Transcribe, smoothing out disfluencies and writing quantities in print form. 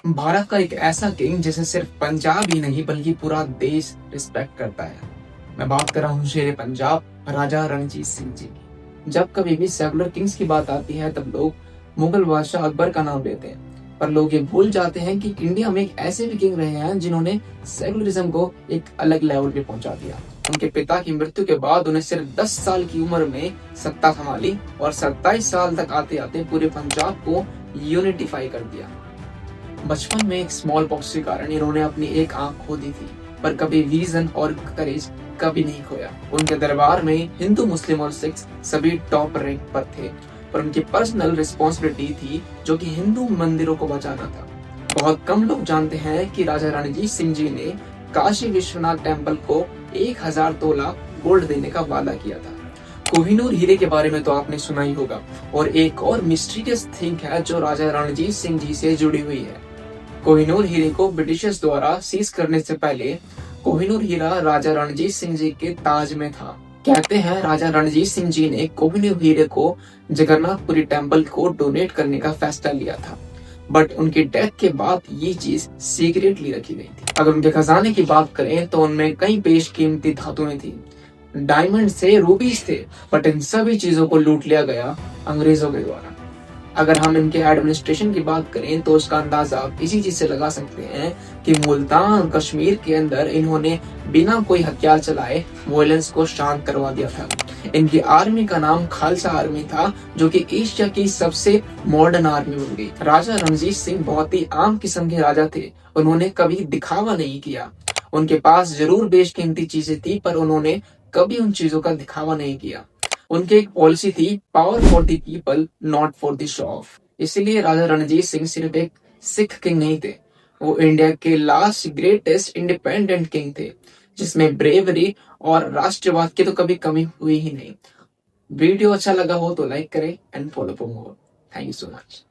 भारत का एक ऐसा किंग जिसे सिर्फ पंजाब ही नहीं बल्कि पूरा देश रिस्पेक्ट करता है। मैं बात कर रहा हूँ शेरे पंजाब राजा रणजीत सिंह जी की। जब कभी भी सेकुलर किंग्स की बात आती है तब लोग मुगल बादशाह अकबर का नाम लेते हैं, पर लोग ये भूल जाते हैं कि इंडिया में एक ऐसे भी किंग रहे हैं जिन्होंने सेकुलरिज्म को एक अलग लेवल पे पहुंचा दिया। उनके पिता की मृत्यु के बाद उन्हें सिर्फ 10 साल की उम्र में सत्ता संभाली और 27 साल तक आते आते पूरे पंजाब को यूनिटिफाई कर दिया। बचपन में एक स्मॉल पॉक्स के कारण इन्होंने अपनी एक आंख खो दी थी, पर कभी विजन और करेज कभी नहीं खोया। उनके दरबार में हिंदू, मुस्लिम और सिख सभी टॉप रैंक पर थे, पर उनकी पर्सनल रिस्पॉन्सिबिलिटी थी जो कि हिंदू मंदिरों को बचाना था। बहुत कम लोग जानते हैं कि राजा रणजीत सिंह जी ने काशी विश्वनाथ टेम्पल को 1000 तोला गोल्ड देने का वादा किया था। कोहिनूर हीरे के बारे में तो आपने सुना ही होगा, और एक और मिस्टीरियस थिंग है जो राजा रणजीत सिंह जी से जुड़ी हुई है। कोहिनूर हीरे को ब्रिटिशर्स द्वारा सीज करने से पहले कोहिनूर हीरा राजा रणजीत सिंह जी के ताज में था। कहते हैं राजा रणजीत सिंह जी ने कोहिनूर हीरे को जगन्नाथपुरी टेम्पल को डोनेट करने का फैसला लिया था, बट उनकी डेथ के बाद ये चीज सीक्रेटली रखी गई थी। अगर उनके खजाने की बात करें तो उनमें कई बेशकीमती धातुएं थी, डायमंड थे, रूबीज थे, बट इन सभी चीजों को लूट लिया गया अंग्रेजों के द्वारा। अगर हम इनके एडमिनिस्ट्रेशन की बात करें तो उसका अंदाजा आप इसी चीज से लगा सकते हैं कि मुल्तान और कश्मीर के अंदर इन्होंने बिना कोई हथियार चलाए वायलेंस को शांत करवा दिया था। इनकी आर्मी का नाम खालसा आर्मी था, जो कि एशिया की सबसे मॉडर्न आर्मी बन गई। राजा रणजीत सिंह बहुत ही आम किस्म के राजा थे। उन्होंने कभी दिखावा नहीं किया। उनके पास जरूर बेशकीमती चीजें थी, पर उन्होंने कभी उन चीजों का दिखावा नहीं किया। उनकी एक पॉलिसी थी, power for the people not for the show off. इसीलिए राजा रणजीत सिंह सिर्फ एक सिख किंग नहीं थे, वो इंडिया के लास्ट ग्रेटेस्ट इंडिपेंडेंट किंग थे, जिसमें ब्रेवरी और राष्ट्रवाद की तो कभी कमी हुई ही नहीं। वीडियो अच्छा लगा हो तो लाइक करें and follow for more. Thank you so much.